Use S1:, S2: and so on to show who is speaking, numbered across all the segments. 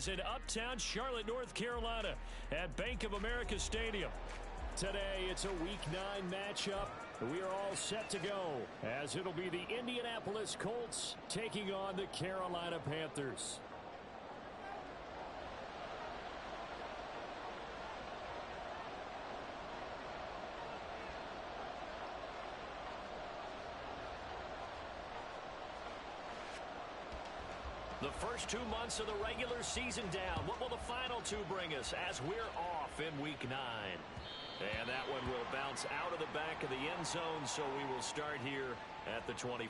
S1: is in uptown Charlotte, North Carolina at Bank of America Stadium. Today, it's a Week 9 matchup. We are all set to go, as it'll be the Indianapolis Colts taking on the Carolina Panthers. The first 2 months of the regular season down. What will the final 2 bring us as we're off in Week 9? And that one will bounce out of the back of the end zone, so we will start here at the 25.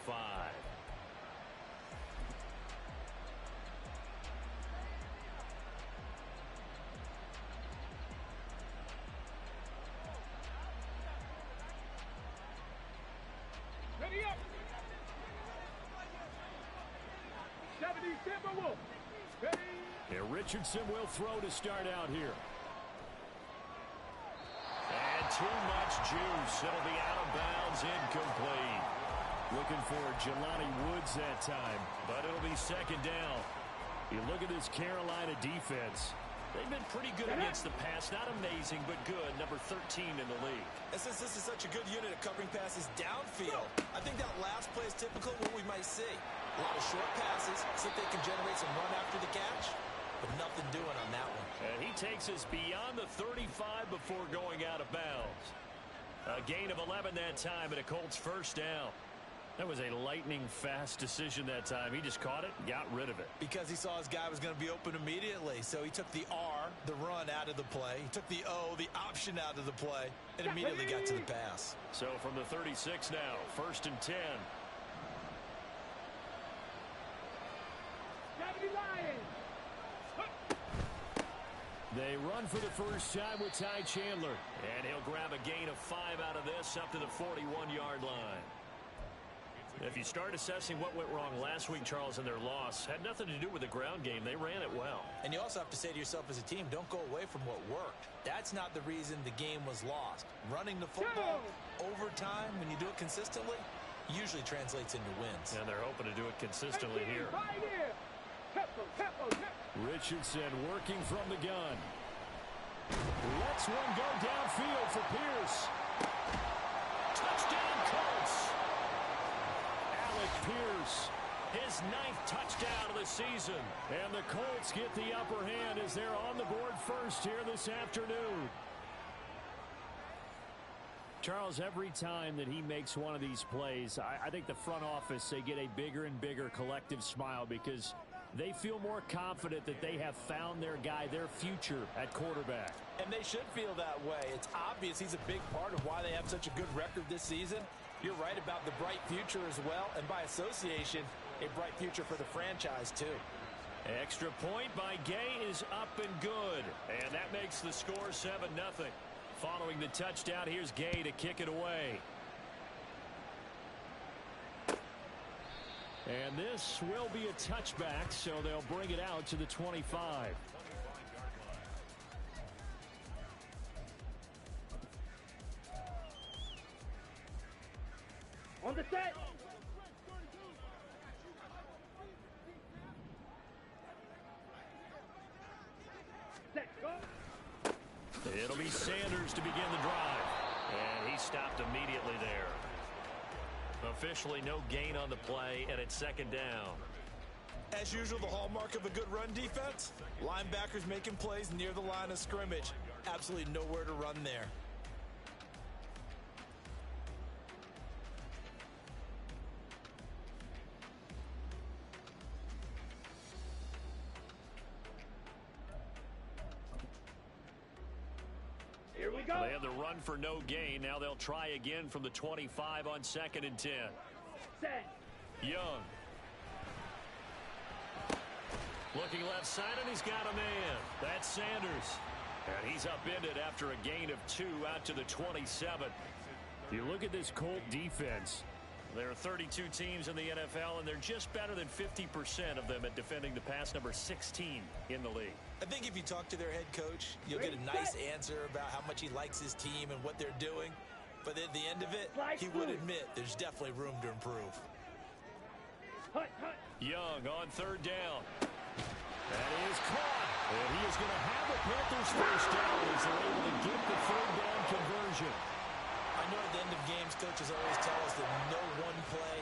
S2: Ready up! 70 Timberwolves. Ready?
S1: And Richardson will throw to start out here. And too much juice. It'll be out of bounds, incomplete. Looking for Jelani Woods that time, but it'll be second down. You look at this Carolina defense. They've been pretty good against the pass. Not amazing, but good. Number 13 in the league.
S3: And since this is such a good unit at covering passes downfield, I think that last play is typical of what we might see. A lot of short passes so that they can generate some run after the catch, but nothing doing on that one.
S1: And he takes us beyond the 35 before going out of bounds. A gain of 11 that time, and a Colts first down. That was a lightning-fast decision that time. He just caught it, got rid of it.
S3: Because he saw his guy was going to be open immediately. So he took the R, the run, out of the play. He took the O, the option, out of the play, and immediately got to the pass.
S1: So from the 36 now, 1st and 10.
S2: Lions.
S1: They run for the first time with Ty Chandler. And he'll grab a gain of 5 out of this up to the 41-yard line. If you start assessing what went wrong last week, Charles, in their loss, had nothing to do with the ground game. They ran it well.
S3: And you also have to say to yourself as a team, don't go away from what worked. That's not the reason the game was lost. Running the football over time, when you do it consistently, usually translates into wins.
S1: And they're hoping to do it consistently here. Richardson working from the gun. Lets one go downfield for Pierce. Touchdown, Colts. Alec Pierce, his 9th touchdown of the season. And the Colts get the upper hand as they're on the board first here this afternoon. Charles, every time that he makes one of these plays, I think the front office, they get a bigger and bigger collective smile because they feel more confident that they have found their guy, their future at quarterback.
S3: And they should feel that way. It's obvious he's a big part of why they have such a good record this season. You're right about the bright future as well, and by association, a bright future for the franchise too.
S1: Extra point by Gay is up and good, and that makes the score 7-0. Following the touchdown, here's Gay to kick it away. And this will be a touchback, so they'll bring it out to the 25.
S2: On the set. Set, go.
S1: It'll be Sanders to begin the drive. And he stopped immediately there. Officially no gain on the play, and it's second down.
S3: As usual, the hallmark of a good run defense, linebackers making plays near the line of scrimmage. Absolutely nowhere to run there.
S2: Here we go.
S1: They had the run for no gain. Now they'll try again from the 25 on 2nd and 10.
S2: Set.
S1: Young. Looking left side, and he's got a man. That's Sanders. And he's upended after a gain of 2 out to the 27. You look at this Colt defense. There are 32 teams in the NFL, and they're just better than 50% of them at defending the pass, number 16 in the league.
S3: I think if you talk to their head coach, you'll get a nice answer about how much he likes his team and what they're doing. But at the end of it, he would admit there's definitely room to improve.
S1: Young on 3rd down. That is caught. And he is going to have the Panthers first down as they're able to get the third down conversion.
S3: I know at the end of games, coaches always tell us that no one play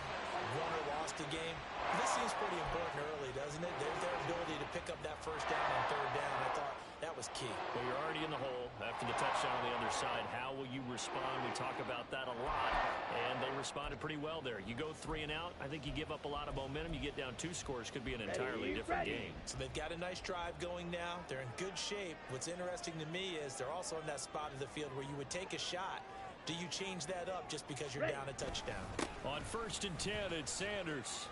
S3: won or lost a game. This seems pretty important early, doesn't it? Their ability to pick up that first down on third down, I thought that was key.
S1: Well, you're already in the hole after the touchdown on the other side. How will you respond? We talk about that a lot, and they responded pretty well there. You go 3 and out, I think you give up a lot of momentum. You get down 2 scores, could be an entirely different game.
S3: So they've got a nice drive going now. They're in good shape. What's interesting to me is they're also in that spot of the field where you would take a shot. Do you change that up just because you're down a touchdown?
S1: On 1st and 10, it's Sanders.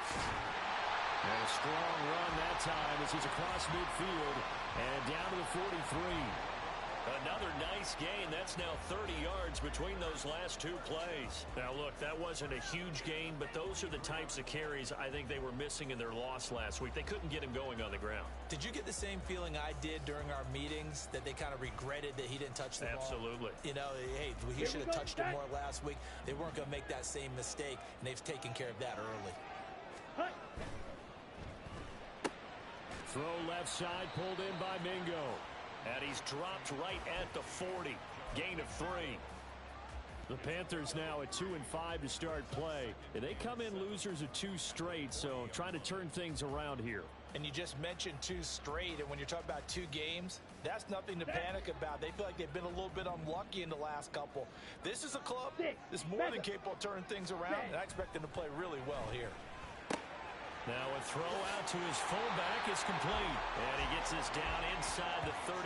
S1: And a strong run that time as he's across midfield and down to the 43. Another nice gain. That's now 30 yards between those last 2 plays. Now, look, that wasn't a huge gain, but those are the types of carries I think they were missing in their loss last week. They couldn't get him going on the ground.
S3: Did you get the same feeling I did during our meetings, that they kind of regretted that he didn't touch the ball?
S1: Absolutely.
S3: You know, hey, he should have touched it more last week. They weren't going to make that same mistake, and they've taken care of that early.
S1: Throw left side, pulled in by Mingo. And he's dropped right at the 40. Gain of 3. The Panthers now at 2-5 to start play. And they come in losers of 2 straight, so trying to turn things around here.
S3: And you just mentioned 2 straight, and when you're talking about 2 games, that's nothing to panic about. They feel like they've been a little bit unlucky in the last couple. This is a club that's more than capable of turning things around, and I expect them to play really well here.
S1: Now a throw out to his fullback is complete. And he gets this down inside the 35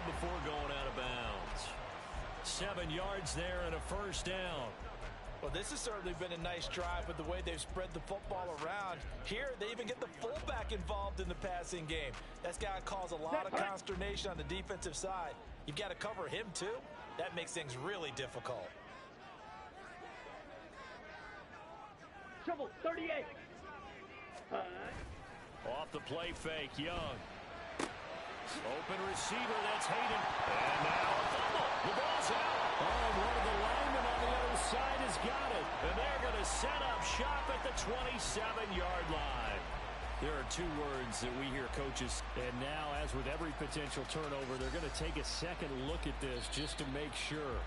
S1: before going out of bounds. 7 yards there and a first down.
S3: Well, this has certainly been a nice drive with the way they've spread the football around. Here, they even get the fullback involved in the passing game. That's got to cause a lot of consternation on the defensive side. You've got to cover him, too. That makes things really difficult.
S2: Trouble 38.
S1: Off the play fake, Young. Open receiver, that's Hayden. And now a fumble. The ball's out. Oh, one of the linemen on the other side has got it. And they're going to set up shop at the 27-yard line. There are 2 words that we hear coaches. And now, as with every potential turnover, they're going to take a second look at this just to make sure.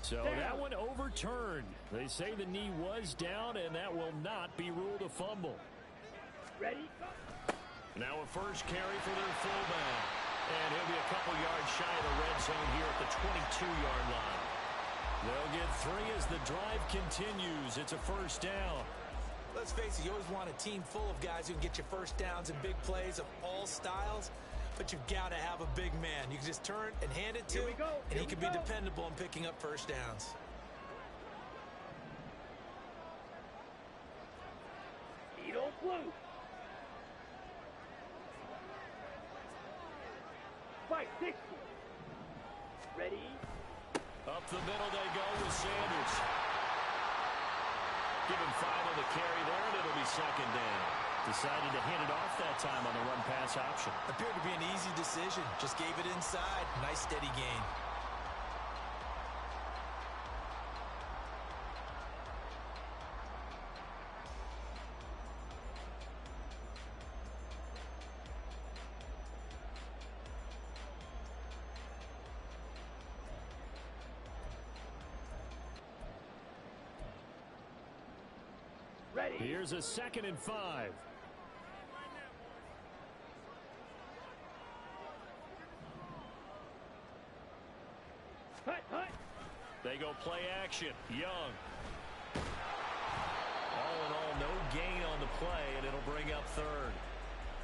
S1: So that one overturned. They say the knee was down, and that will not be ruled a fumble.
S2: Ready?
S1: Now a first carry for their fullback. And he'll be a couple yards shy of the red zone here at the 22-yard line. They'll get 3 as the drive continues. It's a first down.
S3: Let's face it, you always want a team full of guys who can get you first downs and big plays of all styles. But you've got to have a big man you can just turn and hand it to, and he can be dependable in picking up first downs.
S2: Edo blue. Fight 60. Ready?
S1: Up the middle they go with Sanders. Give him 5 on the carry there, and it'll be second down. Decided to hand it off that time on the run-pass option.
S3: Appeared to be an easy decision. Just gave it inside. Nice steady gain.
S2: Ready.
S1: Here's a 2nd and 5. They go play action. Young. All in all, no gain on the play, and it'll bring up 3rd.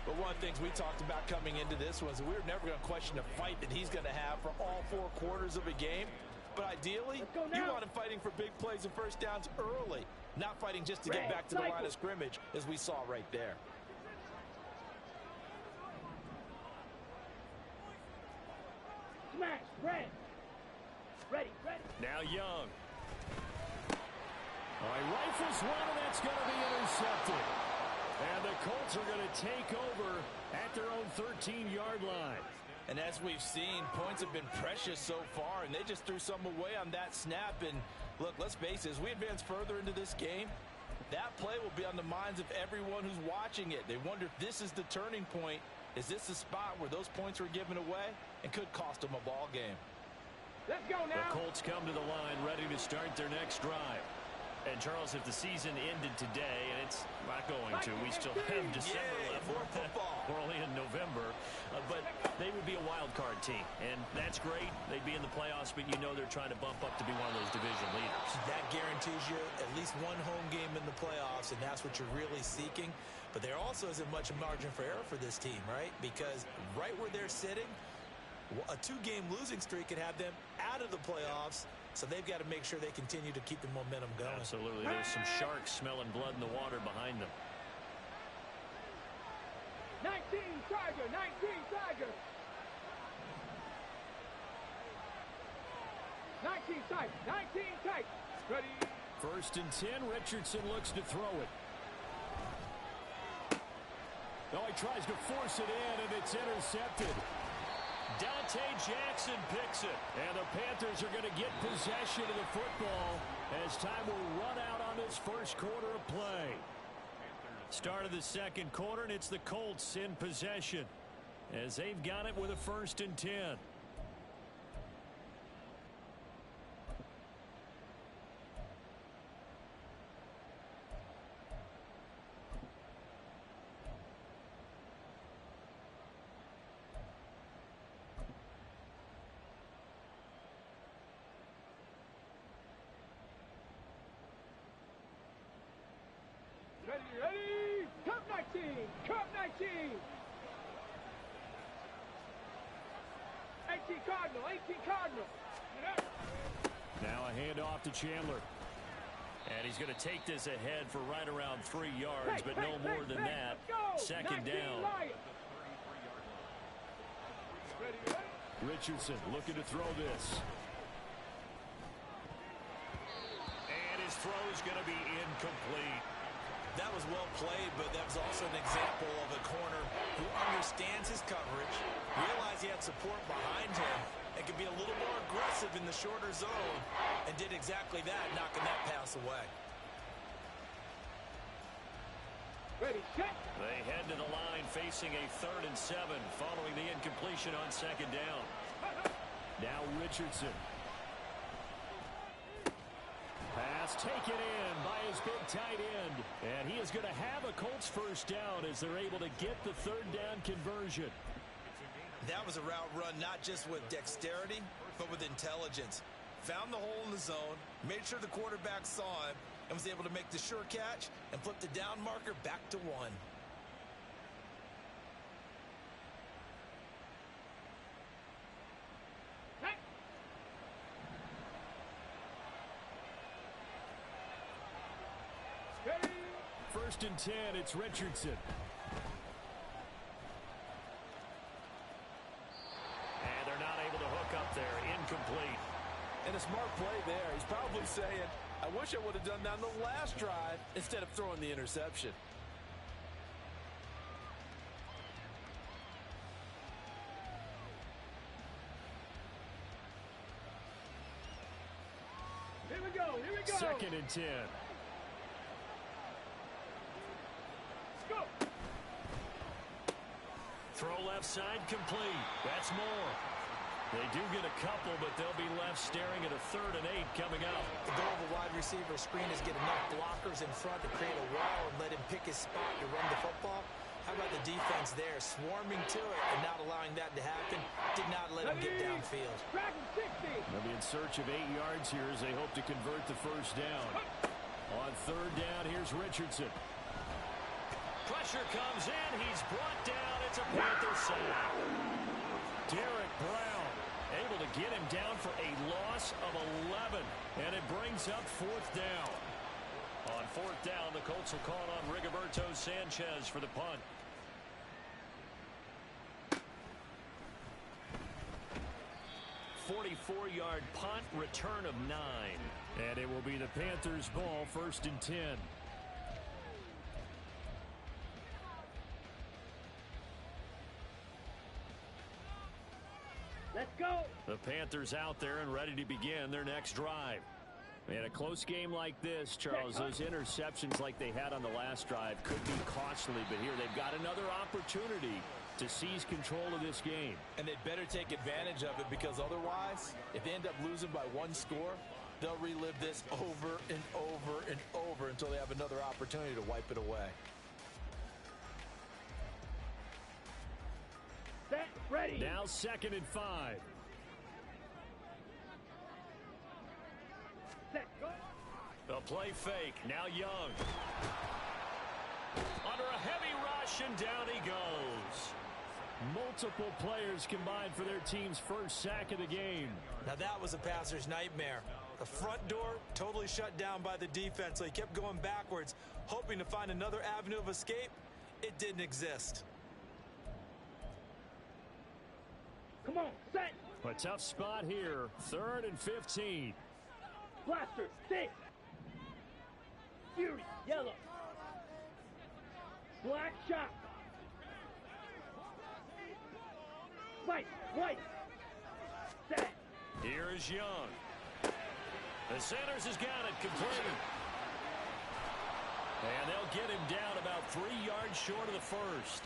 S3: But one of the things we talked about coming into this was that we were never going to question the fight that he's going to have for all 4 quarters of a game. But ideally, you want him fighting for big plays and first downs early, not fighting just to get back to the line of scrimmage, as we saw right there.
S2: Smash, red. Ready, ready.
S1: Now Young. All right, rifles one, and that's going to be intercepted. And the Colts are going to take over at their own 13-yard line.
S3: And as we've seen, points have been precious so far, and they just threw some away on that snap. And Look, let's face it, as we advance further into this game, that play will be on the minds of everyone who's watching it. They wonder if this is the turning point. Is this the spot where those points were given away and could cost them a ball game?
S2: Let's go now.
S1: The Colts come to the line ready to start their next drive. And, Charles, if the season ended today, and it's not going to, we still have December left.
S3: More football.
S1: We're only in November. But they would be a wild card team, and that's great. They'd be in the playoffs, but you know they're trying to bump up to be one of those division leaders.
S3: That guarantees you at least one home game in the playoffs, and that's what you're really seeking. But there also isn't much margin for error for this team, right? Because right where they're sitting, a 2-game losing streak could have them out of the playoffs. So they've got to make sure they continue to keep the momentum going.
S1: Absolutely. There's some sharks smelling blood in the water behind them.
S2: 19 Tiger, 19 Tiger. 19 tight, 19 tight. Ready.
S1: 1st and 10. Richardson looks to throw it. Oh, he tries to force it in, and it's intercepted. Dante Jackson picks it, and the Panthers are going to get possession of the football as time will run out on this first quarter of play. Start of the second quarter, and it's the Colts in possession as they've got it with a 1st and 10.
S2: Ready, ready. Cup 19, Cup 19. 18 Cardinal, 18 Cardinal.
S1: Now a handoff to Chandler. And he's going to take this ahead for right around 3 yards, but no more than that. 2nd down. Richardson looking to throw this. And his throw is going to be incomplete.
S3: That was well played, but that was also an example of a corner who understands his coverage, realized he had support behind him, and could be a little more aggressive in the shorter zone, and did exactly that, knocking that pass away.
S2: Ready, set.
S1: They head to the line facing a 3rd and 7 following the incompletion on 2nd down. Now Richardson. Pass taken in by his big tight end. And he is going to have a Colts 1st down as they're able to get the 3rd down conversion.
S3: That was a route run not just with dexterity, but with intelligence. Found the hole in the zone, made sure the quarterback saw him, and was able to make the sure catch and flip the down marker back to 1.
S2: Ready.
S1: 1st and 10, it's Richardson. And they're not able to hook up there. Incomplete.
S3: And a smart play there. He's probably saying, I wish I would have done that on the last drive instead of throwing the interception.
S2: Here we go, here we go.
S1: 2nd and 10.
S2: Go.
S1: Throw left side complete. That's more. They do get a couple, but they'll be left staring at a 3rd and 8 coming up.
S3: The goal of a wide receiver screen is get enough blockers in front to create a wall and let him pick his spot to run the football. How about the defense there, swarming to it and not allowing that to happen? Did not let him get downfield.
S2: Dragon 60.
S1: They'll be in search of 8 yards here as they hope to convert the 1st down. On 3rd down, here's Richardson. Pressure comes in. He's brought down. It's a Panther sack. Derek Brown able to get him down for a loss of 11. And it brings up 4th down. On 4th down, the Colts will call on Rigoberto Sanchez for the punt. 44-yard punt, return of 9. And it will be the Panthers' ball, 1st and 10.
S2: Let's go.
S1: The Panthers out there and ready to begin their next drive. In a close game like this, Charles, those interceptions like they had on the last drive could be costly, but here they've got another opportunity to seize control of this game.
S3: And they'd better take advantage of it, because otherwise, if they end up losing by one score, they'll relive this over and over and over until they have another opportunity to wipe it away.
S2: Set, ready.
S1: Now 2nd and 5.
S2: Set, go.
S1: The play fake. Now Young. Under a heavy rush, and down he goes. Multiple players combined for their team's first sack of the game.
S3: Now that was a passer's nightmare. The front door totally shut down by the defense, so he kept going backwards, hoping to find another avenue of escape. It didn't exist.
S2: Come on, set.
S1: A tough spot here. 3rd and 15.
S2: Blaster, stick. Fury, yellow. Black shot. White, white. Set.
S1: Here is Young. The Sanders has got it complete. And they'll get him down about 3 yards short of the first.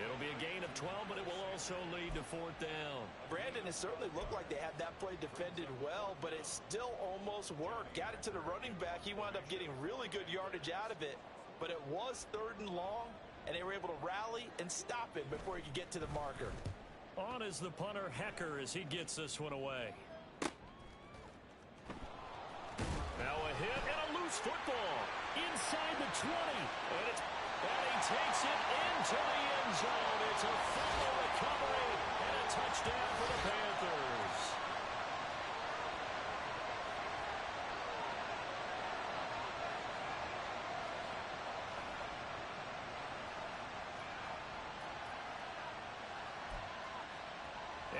S1: It'll be a gain of 12, but it will also lead to 4th down.
S3: Brandon, it certainly looked like they had that play defended well, but it still almost worked. Got it to the running back. He wound up getting really good yardage out of it, but it was 3rd and long, and they were able to rally and stop it before he could get to the marker.
S1: On is the punter, Hecker, as he gets this one away. Now a hit and a loose football inside the 20. And he takes it into the end zone. It's a fumble recovery and a touchdown for the Panthers.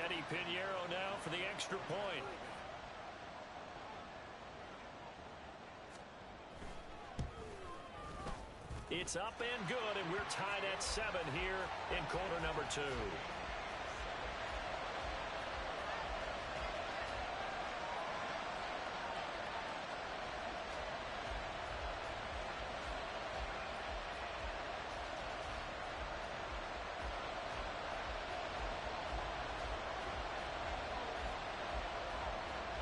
S1: Eddie Pinheiro now for the extra point. It's up and good, and we're tied at 7 here in quarter number 2.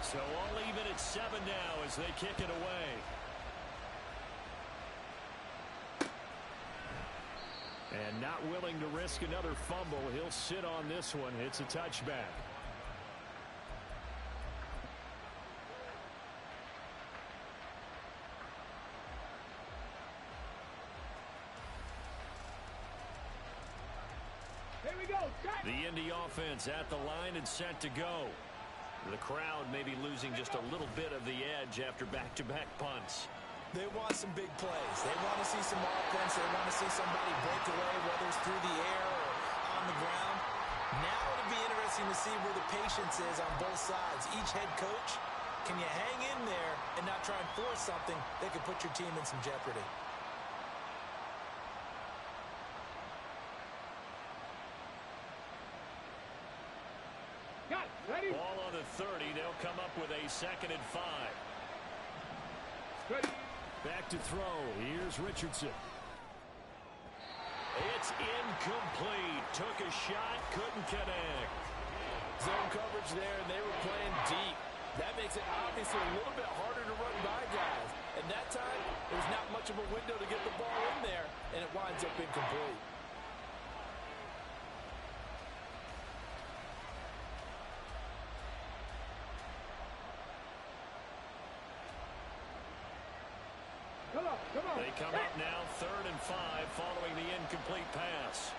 S1: So all even at 7 now as they kick it away. And not willing to risk another fumble. He'll sit on this one. It's a touchback.
S2: Here we go, set.
S1: The Indy offense at the line and set to go. The crowd may be losing just a little bit of the edge after back-to-back punts.
S3: They want some big plays. They want to see some offense. They want to see somebody break away, whether it's through the air or on the ground. Now it'll be interesting to see where the patience is on both sides. Each head coach, can you hang in there and not try and force something that could put your team in some jeopardy?
S2: Got it, ready.
S1: Ball on the 30. They'll come up with a 2nd and 5.
S2: Ready.
S1: Back to throw. Here's Richardson. It's incomplete. Took a shot, couldn't connect.
S3: Zone coverage there, and they were playing deep. That makes it obviously a little bit harder to run by guys. And that time, there's not much of a window to get the ball in there, and it winds up incomplete.
S2: Come on.
S1: They come up now 3rd and 5 following the incomplete pass.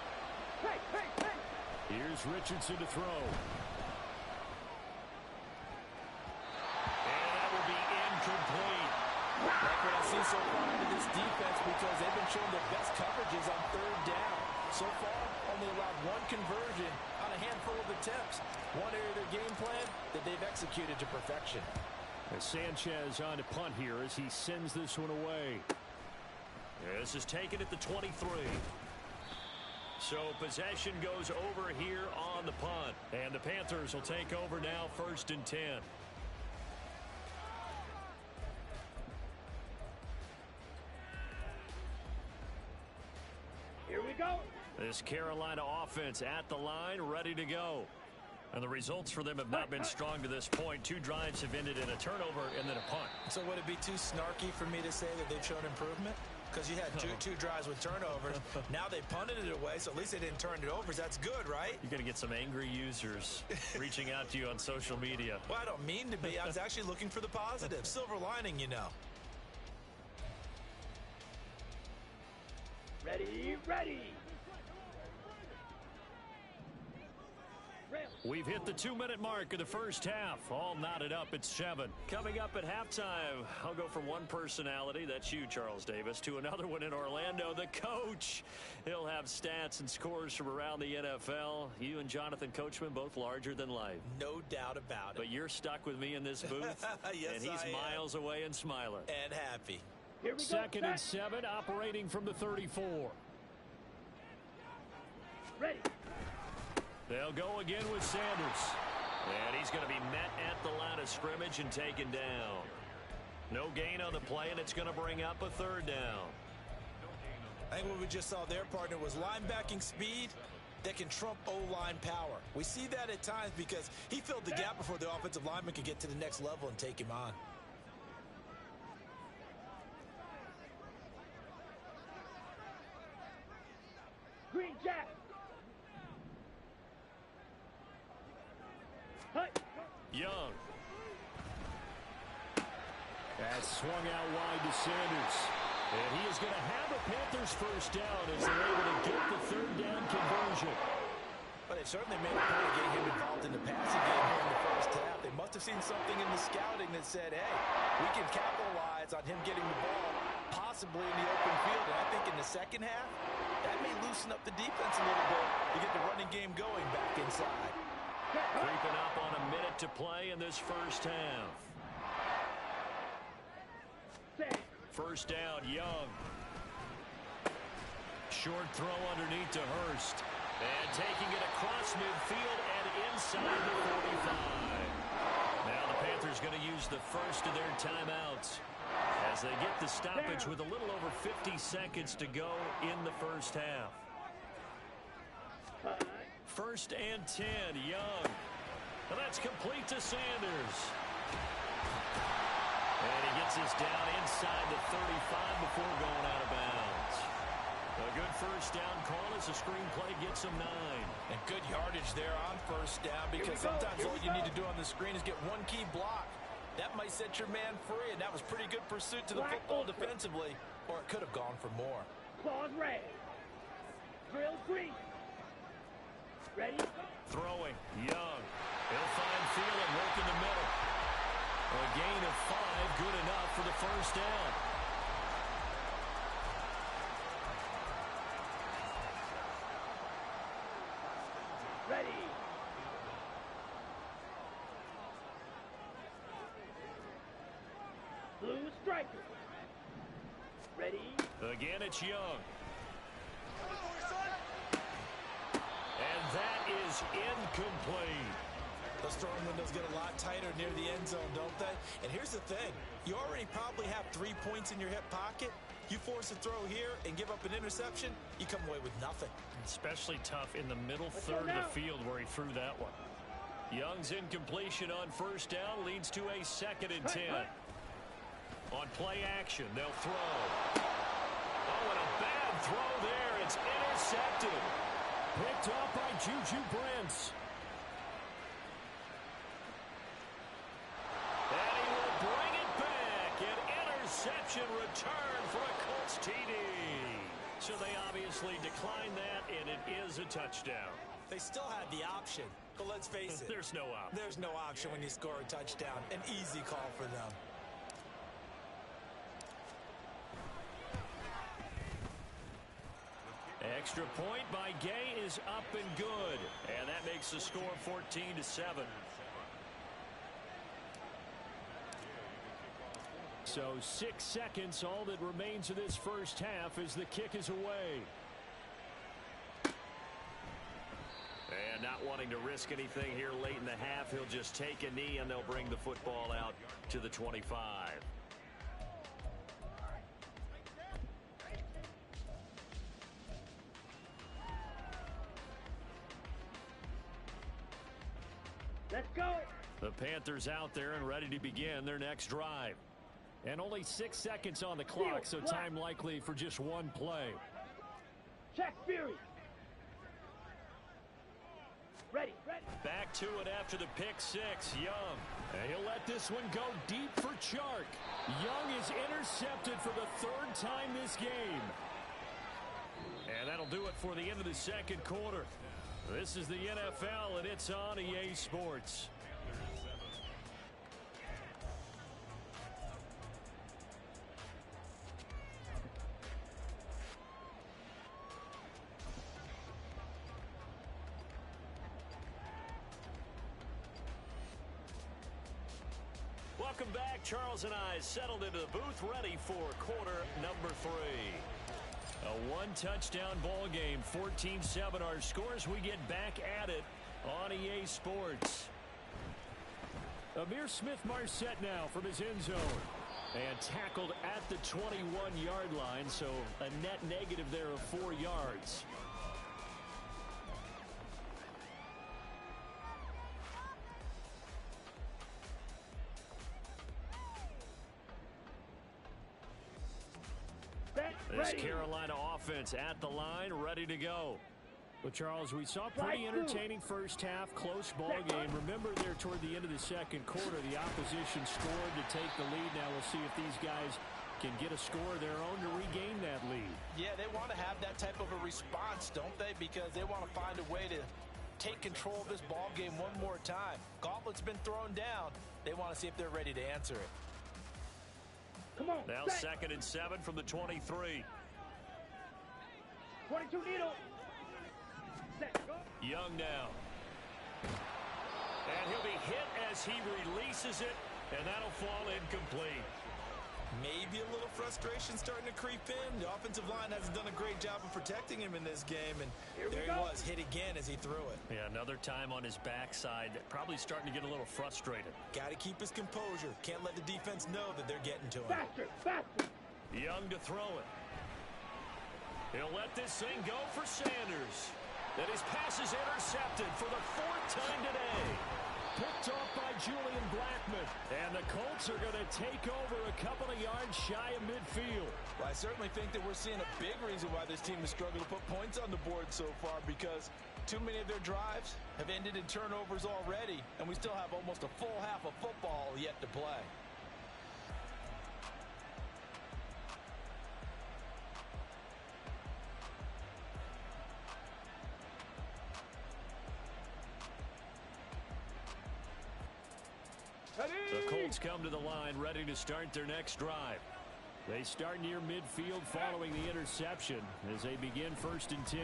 S2: Hey.
S1: Here's Richardson to throw. And that will be incomplete.
S3: Like what I see so far out of this defense, because they've been showing their best coverages on 3rd down. So far, only allowed 1 conversion on a handful of attempts. One area of their game plan that they've executed to perfection.
S1: Sanchez on to punt here as he sends this one away. This is taken at the 23. So possession goes over here on the punt. And the Panthers will take over now 1st and 10.
S2: we go.
S1: This Carolina offense at the line, ready to go. And the results for them have not been strong to this point. 2 drives have ended in a turnover and then a punt.
S3: So would it be too snarky for me to say that they've shown improvement? Because you had two drives with turnovers. Now they punted it away, so at least they didn't turn it over. That's good, right?
S1: You're going to get some angry users reaching out to you on social media.
S3: Well, I don't mean to be. I was actually looking for the positive. Silver lining, you know.
S2: Ready, ready.
S1: We've hit the 2-minute mark of the first half. All knotted up at 7. Coming up at halftime, I'll go from one personality, that's you, Charles Davis, to another one in Orlando, the coach. He'll have stats and scores from around the NFL. You and Jonathan Coachman, both larger than life.
S3: No doubt about it.
S1: But you're stuck with me in this booth,
S3: yes,
S1: and he's miles away and smiling.
S3: And happy.
S2: Here we go.
S1: 2nd and 7, operating from the 34.
S2: Ready.
S1: They'll go again with Sanders. And he's going to be met at the line of scrimmage and taken down. No gain on the play, and it's going to bring up a 3rd down.
S3: I think what we just saw there, partner, was linebacking speed that can trump O-line power. We see that at times because he filled the gap before the offensive lineman could get to the next level and take him on.
S2: Green Jack.
S1: Young. That's swung out wide to Sanders. And he is going to have the Panthers first down as they're able to get the 3rd down conversion.
S3: But they certainly made a point of getting him involved in the passing game here in the first half. They must have seen something in the scouting that said, hey, we can capitalize on him getting the ball, possibly in the open field. And I think in the second half, that may loosen up the defense a little bit to get the running game going back inside.
S1: Creeping up on a minute to play in this first half. First down, Young. Short throw underneath to Hurst. And taking it across midfield and inside the 45. Now the Panthers going to use the first of their timeouts as they get the stoppage with a little over 50 seconds to go in the first half. 1st and 10, Young. And that's complete to Sanders. And he gets us down inside the 35 before going out of bounds. A good first down call as the screenplay gets him 9.
S3: And good yardage there on first down because sometimes all you need to do on the screen is get one key block. That might set your man free, and that was pretty good pursuit to the football defensively, or it could have gone for more.
S2: Claws red. Drill green. Ready?
S1: Throwing, Young. He'll find Thielen, work in the middle. A gain of 5, good enough for the first down.
S2: Ready. Blue striker. Ready.
S1: Again, it's Young. And that is incomplete.
S3: Those throwing windows get a lot tighter near the end zone, don't they? And here's the thing. You already probably have 3 points in your hip pocket. You force a throw here and give up an interception, you come away with nothing.
S1: Especially tough in the middle third of the field where he threw that one. Young's incompletion on first down leads to a 2nd and 10. On play action, they'll throw. Oh, and a bad throw there. It's intercepted. Picked up by Juju Brents. And he will bring it back. An interception return for a Colts TD. So they obviously declined that, and it is a touchdown.
S3: They still had the option, but let's face it.
S1: There's no option.
S3: There's no option when you score a touchdown. An easy call for them.
S1: Extra point by Gay is up and good. And that makes the score 14-7. So 6 seconds, all that remains of this first half as the kick is away. And not wanting to risk anything here late in the half, he'll just take a knee and they'll bring the football out to the 25.
S2: Let's go.
S1: The Panthers out there and ready to begin their next drive. And only 6 seconds on the clock, so time likely for just one play.
S2: Check Fury. Ready.
S1: Back to it after the pick six. Young. And he'll let this one go deep for Chark. Young is intercepted for the third time this game. And that'll do it for the end of the second quarter. This is the NFL, and it's on EA Sports. Welcome back. Charles and I settled into the booth, ready for quarter number 3. A one-touchdown ball game, 14-7 our scores. We get back at it on EA Sports. Amir Smith-Marset now from his end zone. And tackled at the 21-yard line, so a net negative there of 4 yards. This Carolina offense at the line, ready to go. Well, Charles, we saw a pretty entertaining first half, close ball game. Remember there toward the end of the second quarter, the opposition scored to take the lead. Now we'll see if these guys can get a score of their own to regain that lead. Yeah, they want to have that type of a response, don't they? Because they want to find a way to take control of this ball game one more time. Gauntlet's been thrown down. They want to see if they're ready to answer it.
S2: Come on.
S1: Now second and 7 from the 23.
S2: 22 needle. Set, go.
S1: Young now. And he'll be hit as he releases it, and that'll fall incomplete.
S3: Maybe a little frustration starting to creep in. The offensive line hasn't done a great job of protecting him in this game, and there he was, hit again as he threw it. Yeah, another time on his backside, probably starting to get a little frustrated. Got to keep his composure. Can't let the defense know that they're getting to him.
S2: Faster.
S1: Young to throw it. He'll let this thing go for Sanders. And his pass is intercepted for the 4th time today. Picked off by Julian Blackmon. And the Colts are going to take over a couple of yards shy of midfield.
S3: Well, I certainly think that we're seeing a big reason why this team has struggled to put points on the board so far, because too many of their drives have ended in turnovers already, and we still have almost a full half of football yet to play.
S1: The Colts come to the line, ready to start their next drive. They start near midfield following the interception as they begin 1st and 10.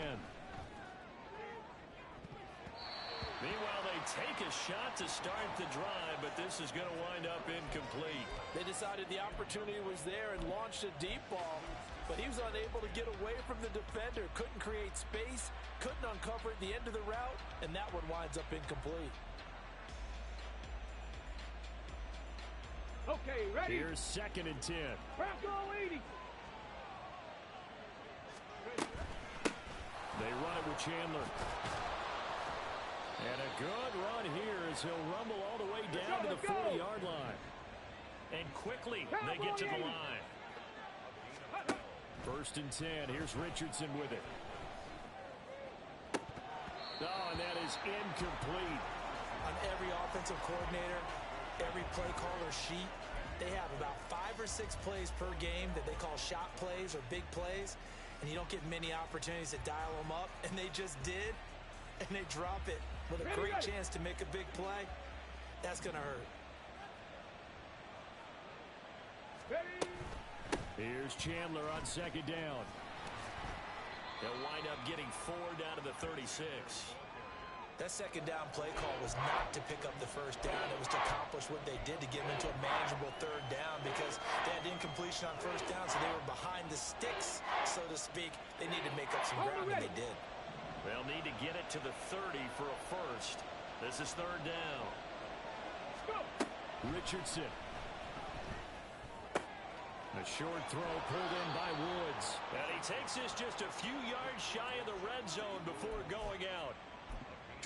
S1: Meanwhile, they take a shot to start the drive, but this is going to wind up incomplete.
S3: They decided the opportunity was there and launched a deep ball, but he was unable to get away from the defender. Couldn't create space, couldn't uncover at the end of the route, and that one winds up incomplete.
S2: Okay, ready.
S1: Here's 2nd and 10.
S2: Bronco 80.
S1: They run it with Chandler. And a good run here as he'll rumble all the way down to the 40-yard line. And quickly they get to the line. 1st and 10. Here's Richardson with it. Oh, and that is incomplete.
S3: On every offensive coordinator, every play caller sheet, they have about 5 or 6 plays per game that they call shot plays or big plays, and you don't get many opportunities to dial them up, and they just did, and they drop it with a great chance to make a big play. That's going to hurt.
S1: Here's Chandler on 2nd down. They'll wind up getting 4 down to the 36.
S3: That 2nd down play call was not to pick up the 1st down. It was to accomplish what they did to get them into a manageable 3rd down, because they had incompletion on 1st down, so they were behind the sticks, so to speak. They needed to make up some ground, and they did.
S1: They'll need to get it to the 30 for a 1st. This is 3rd down. Richardson. A short throw pulled in by Woods. And he takes this just a few yards shy of the red zone before going out.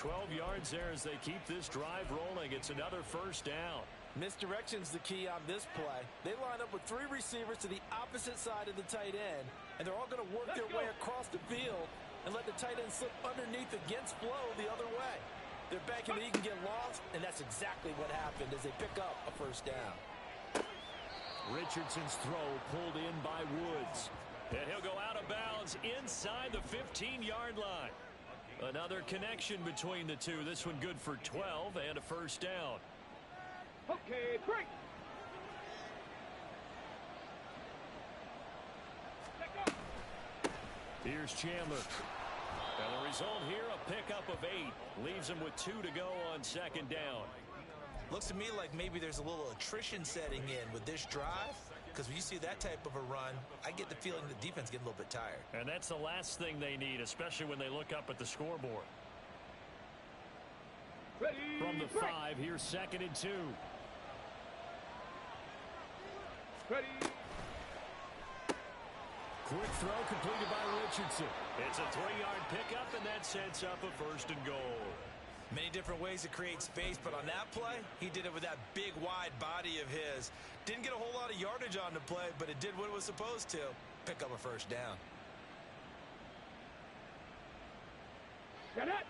S1: 12 yards there as they keep this drive rolling. It's another first down.
S3: Misdirection's the key on this play. They line up with 3 receivers to the opposite side of the tight end, and they're all going to work their way across the field and let the tight end slip underneath against flow the other way. They're banking that he can get lost, and that's exactly what happened as they pick up a first down.
S1: Richardson's throw pulled in by Woods. And he'll go out of bounds inside the 15-yard line. Another connection between the two. This one good for 12 and a first down.
S2: Okay, break.
S1: Here's Chandler. And the result here, a pickup of 8. Leaves him with 2 to go on second down.
S3: Looks to me like maybe there's a little attrition setting in with this drive, because when you see that type of a run, I get the feeling the defense getting a little bit tired.
S1: And that's the last thing they need, especially when they look up at the scoreboard.
S2: Ready,
S1: From the
S2: break.
S1: 5, here's second and 2.
S2: Ready.
S1: Quick throw completed by Richardson. It's a 3-yard pickup, and that sets up a first and goal.
S3: Many different ways to create space, but on that play, he did it with that big, wide body of his. Didn't get a whole lot of yardage on the play, but it did what it was supposed to. Pick up a first down.
S2: Get it.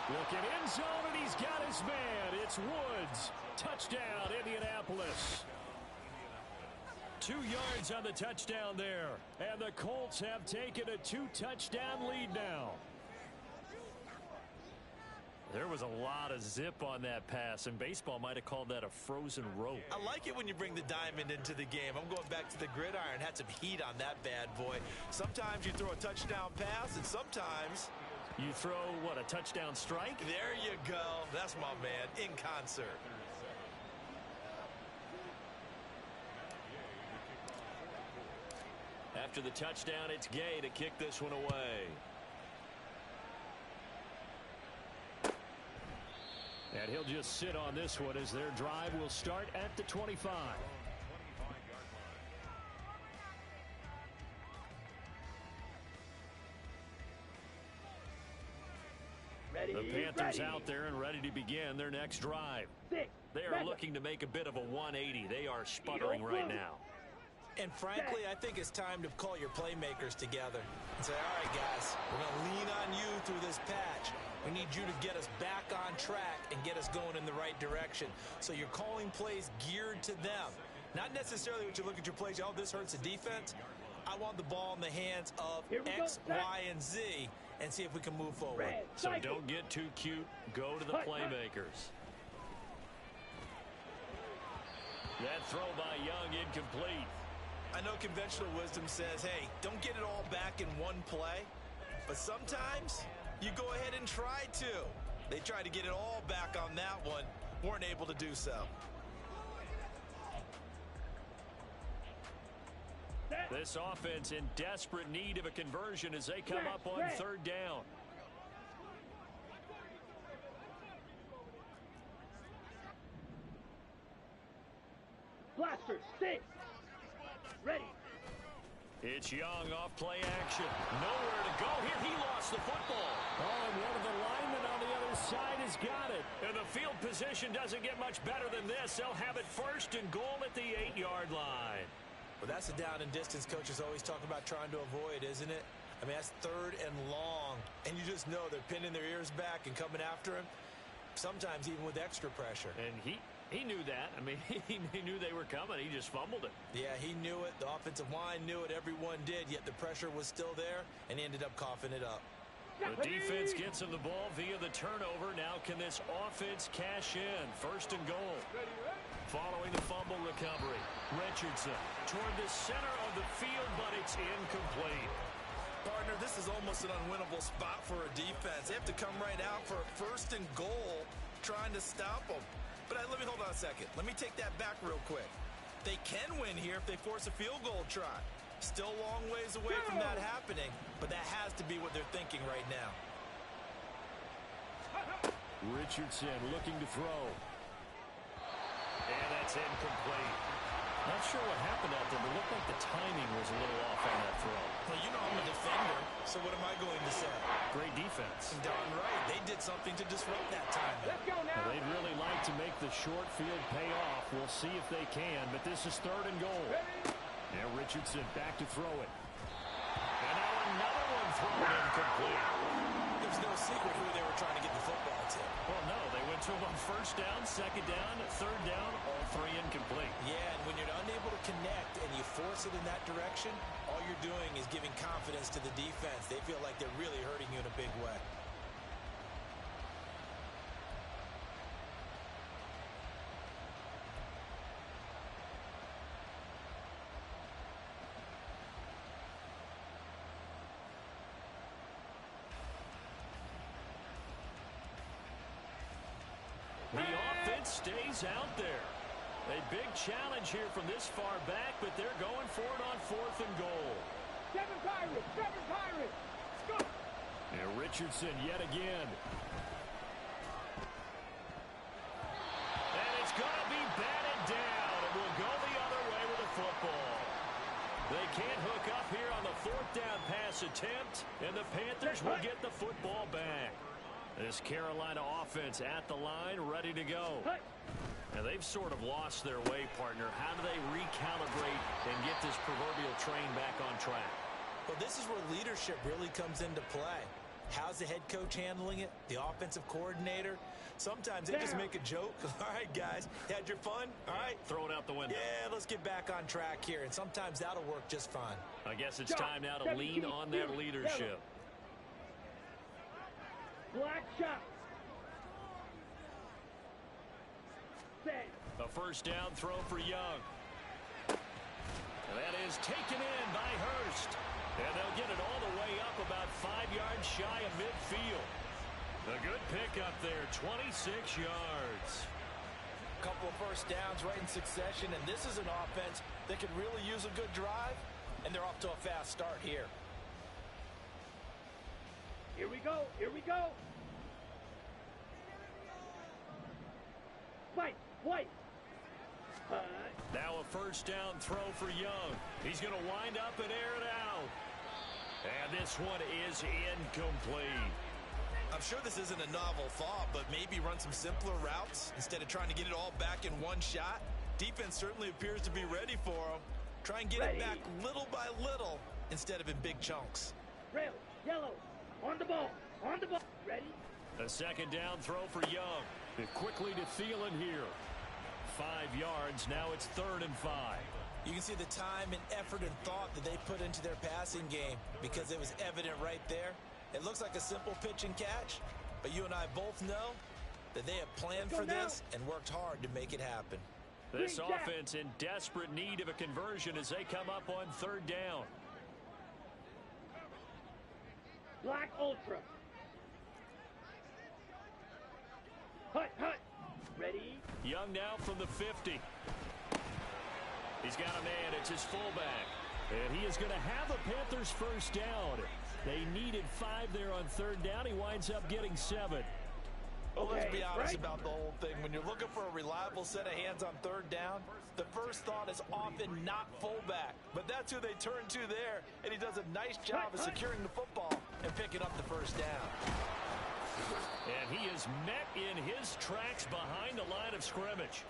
S1: Looking end zone, and he's got his man. It's Woods. Touchdown, Indianapolis. 2 yards on the touchdown there. And the Colts have taken a 2-touchdown lead now. There was a lot of zip on that pass, and baseball might have called that a frozen rope.
S3: I like it when you bring the diamond into the game. I'm going back to the gridiron. Had some heat on that bad boy. Sometimes you throw a touchdown pass, and sometimes
S1: you throw, what, a touchdown strike?
S3: There you go. That's my man, in concert.
S1: After the touchdown, it's Gay to kick this one away. And he'll just sit on this one as their drive will start at the 25.
S2: Ready,
S1: The Panthers
S2: ready.
S1: out there and ready to begin their next drive.
S2: 6.
S1: They are looking to make a bit of a 180. They are sputtering right now.
S3: And frankly, I think it's time to call your playmakers together and say, all right, guys, we're going to lean on you through this patch. We need you to get us back on track and get us going in the right direction. So you're calling plays geared to them. Not necessarily when you look at your plays, oh, this hurts the defense. I want the ball in the hands of X, Y, and Z and see if we can move forward.
S2: Red,
S1: So
S2: cycle.
S1: don't get too cute. Go to the playmakers. That throw by Young incomplete.
S3: I know conventional wisdom says, hey, don't get it all back in one play. But sometimes you go ahead and try to. They tried to get it all back on that one. Weren't able to do so.
S1: This offense in desperate need of a conversion as they come up on third down.
S2: Blaster, 6. Ready.
S1: It's Young off play action. Nowhere to go here. He lost the football. Oh, and one of the linemen on the other side has got it. And the field position doesn't get much better than this. They'll have it first and goal at the 8-yard line.
S3: Well, that's a down and distance coaches always talk about trying to avoid, isn't it? I mean, that's third and long. And you just know they're pinning their ears back and coming after him, sometimes even with extra pressure.
S1: And he knew that. I mean, he knew they were coming. He just fumbled it.
S3: Yeah, he knew it. The offensive line knew it. Everyone did, yet the pressure was still there, and he ended up coughing it up.
S1: The defense gets him the ball via the turnover. Now can this offense cash in? First and goal. Following the fumble recovery, Richardson toward the center of the field, but it's incomplete.
S3: Partner, this is almost an unwinnable spot for a defense. They have to come right out for a first and goal, trying to stop them. But let me hold on a second. Let me take that back real quick. They can win here if they force a field goal try. Still a long ways away from that happening, but that has to be what they're thinking right now.
S1: Richardson looking to throw. And that's incomplete. Not sure what happened out there, but it looked like the timing was a little off on that throw.
S3: Well, you know I'm a defender, so what am I going to say?
S1: Great defense.
S3: Darn right. They did something to disrupt that time.
S2: Let's go now.
S1: Well, they'd really like to make the short field pay off. We'll see if they can, but this is 3rd and goal. Now Richardson back to throw it. And now another one thrown incomplete.
S3: There's no secret who they were trying to get the football to.
S1: Well, no, they went to him on 1st down, 2nd down, 3rd down, all 3 incomplete.
S3: Yeah, and when you're unable to connect and you force it in that direction, all you're doing is giving confidence to the defense. They feel like they're really hurting you in a big way.
S1: The offense stays out there. A big challenge here from this far back, but they're going for it on 4th and goal.
S2: 7 Pirates! 7 Pirates! Let's go!
S1: And Richardson yet again. And it's going to be batted down, and we'll go the other way with the football. They can't hook up here on the 4th down pass attempt, and the Panthers will get the football back. This Carolina offense at the line, ready to go. Now, they've sort of lost their way, partner. How do they recalibrate and get this proverbial train back on track?
S3: Well, this is where leadership really comes into play. How's the head coach handling it? The offensive coordinator? Sometimes they just make a joke. All right, guys, had your fun? All right.
S1: Throw it out the window.
S3: Yeah, let's get back on track here. And sometimes that'll work just fine.
S1: I guess it's time now to lean on that leadership.
S2: Black shot. Set.
S1: A 1st down throw for Young. That is taken in by Hurst. And they'll get it all the way up about 5 yards shy of midfield. A good pickup there, 26 yards.
S3: A couple of 1st downs right in succession, and this is an offense that could really use a good drive, and they're off to a fast start here.
S2: Here we go. Here we go. Fight. White.
S1: Now a 1st down throw for Young. He's going to wind up and air it out. And this one is incomplete.
S3: I'm sure this isn't a novel thought, but maybe run some simpler routes instead of trying to get it all back in one shot. Defense certainly appears to be ready for them. Try and get it back little by little instead of in big chunks.
S2: Red, yellow, on the ball, on the ball. Ready?
S1: A 2nd down throw for Young. Quickly to Thielen here. 5 yards. Now it's 3rd and 5.
S3: You can see the time and effort and thought that they put into their passing game because it was evident right there. It looks like a simple pitch and catch, but you and I both know that they have planned for this and worked hard to make it happen.
S1: This offense in desperate need of a conversion as they come up on 3rd down.
S2: Black Ultra. Hut, hut. Ready?
S1: Young now from the 50. He's got a man. It's his fullback. And he is going to have a Panthers 1st down. They needed 5 there on 3rd down. He winds up getting 7.
S3: Well, let's be honest about the whole thing. When you're looking for a reliable set of hands on 3rd down, the first thought is often not fullback. But that's who they turn to there, and he does a nice job of securing the football and picking up the 1st down.
S1: And he is met in his tracks behind the line of scrimmage.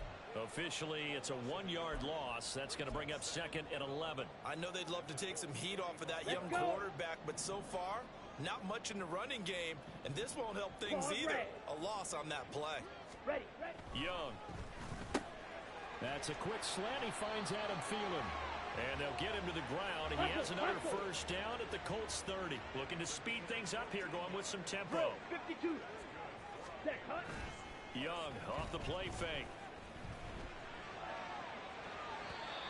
S1: Officially, it's a 1-yard loss. That's going to bring up 2nd and 11.
S3: I know they'd love to take some heat off of that young quarterback, but so far, not much in the running game, and this won't help things either. A loss on that play.
S2: Ready.
S1: Young. That's a quick slant. He finds Adam Thielen. And they'll get him to the ground. He has another 1st down at the Colts 30. Looking to speed things up here, going with some tempo.
S2: 52. Set, hut.
S1: Young off the play fake.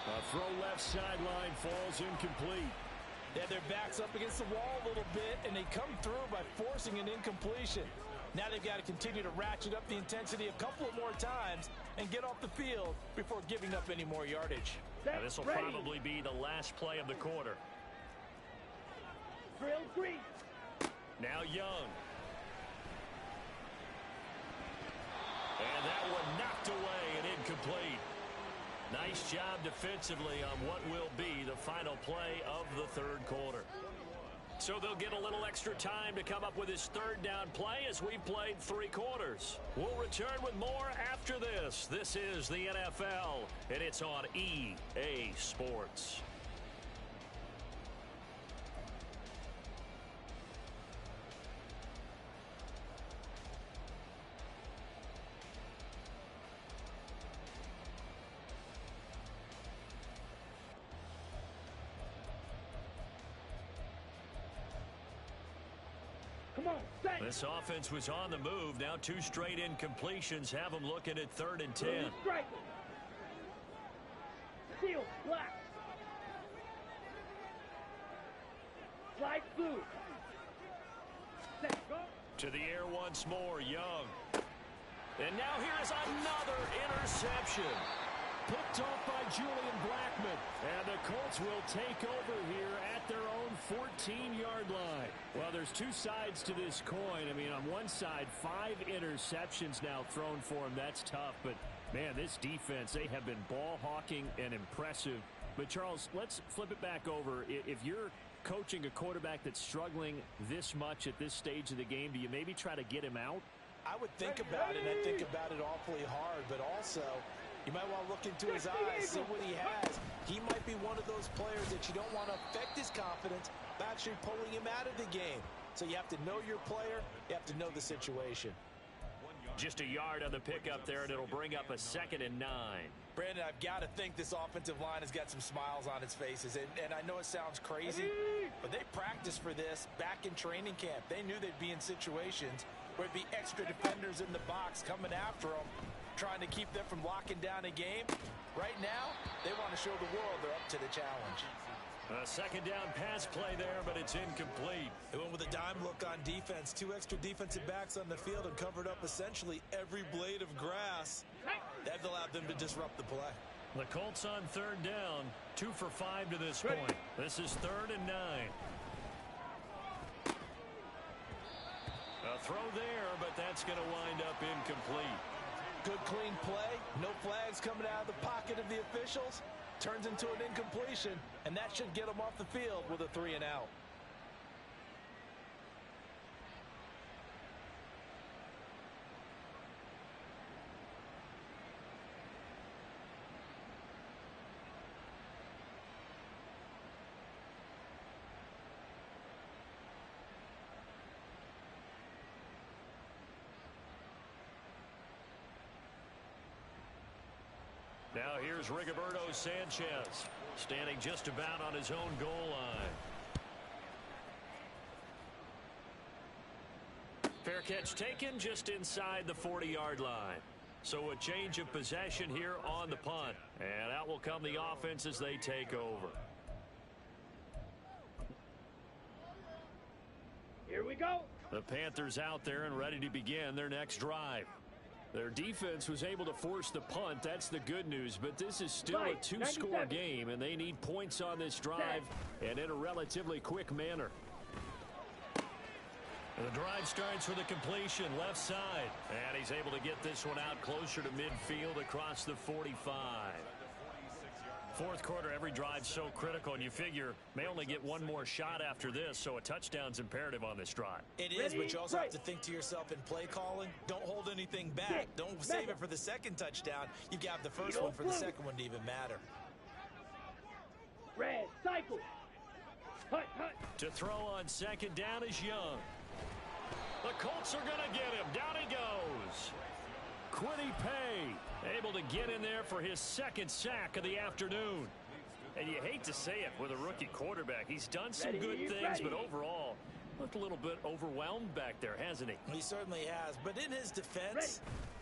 S1: A throw left sideline falls incomplete.
S3: Yeah, their back's up against the wall a little bit, and they come through by forcing an incompletion. Now they've got to continue to ratchet up the intensity a couple of more times and get off the field before giving up any more yardage.
S1: Now, this will probably be the last play of the quarter.
S2: Drill green.
S1: Now Young. And that one knocked away and incomplete. Nice Nice job defensively on what will be the final play of the third quarter. So they'll get a little extra time to come up with his third down play as we've played 3 quarters. We'll return with more after this. This is the NFL, and it's on EA Sports.
S2: This
S1: offense was on the move. Now 2 straight incompletions have them looking at 3rd and 10.
S2: Seal, black. Slide through. Set, go.
S1: To the air once more, Young. And now here's another interception. Picked off by Julian Blackmon. And the Colts will take over here at their own 14-yard line. Well, there's 2 sides to this coin. I mean, on one side, 5 interceptions now thrown for him. That's tough. But, man, this defense, they have been ball hawking and impressive. But, Charles, let's flip it back over. If you're coaching a quarterback that's struggling this much at this stage of the game, do you maybe try to get him out?
S3: I would think about it, and I think about it awfully hard. But also, you might want to look into his eyes, see what he has. He might be one of those players that you don't want to affect his confidence by actually pulling him out of the game. So you have to know your player. You have to know the situation.
S1: Just a yard on the pickup there, and it'll bring up a 2nd and 9.
S3: Brandon, I've got to think this offensive line has got some smiles on its faces. And I know it sounds crazy, but they practiced for this back in training camp. They knew they'd be in situations where it'd be extra defenders in the box coming after them, trying to keep them from locking down a game. Right now, they want to show the world they're up to the challenge.
S1: A 2nd down pass play there, but it's incomplete.
S3: They went with a dime look on defense. 2 extra defensive backs on the field and covered up essentially every blade of grass. That allowed them to disrupt the play.
S1: The Colts on 3rd down, 2 for 5 to this point. This is 3rd and 9. A throw there, but that's going to wind up incomplete.
S3: Good clean play. No flags coming out of the pocket of the officials. Turns into an incompletion, and that should get them off the field with a 3 and out.
S1: Now here's Rigoberto Sanchez, standing just about on his own goal line. Fair catch taken just inside the 40-yard line. So a change of possession here on the punt. And out will come the offense as they take over.
S2: Here we go.
S1: The Panthers out there and ready to begin their next drive. Their defense was able to force the punt. That's the good news. But this is still a 2-score game, and they need points on this drive and in a relatively quick manner. And the drive starts with a completion left side. And he's able to get this one out closer to midfield across the 45. Fourth quarter, every drive's so critical, and you figure may only get one more shot after this, so a touchdown's imperative on this drive.
S3: It is, but you also have to think to yourself in play calling, don't hold anything back. Don't save it for the second touchdown. You've got the first one for the second one to even matter.
S2: Red, cycle. Hut, hut.
S1: To throw on 2nd down is Young. The Colts are going to get him. Down he goes. Kwity Paye able to get in there for his 2nd sack of the afternoon. And you hate to say it with a rookie quarterback. He's done some good things, but overall, looked a little bit overwhelmed back there, hasn't he?
S3: He certainly has. But in his defense,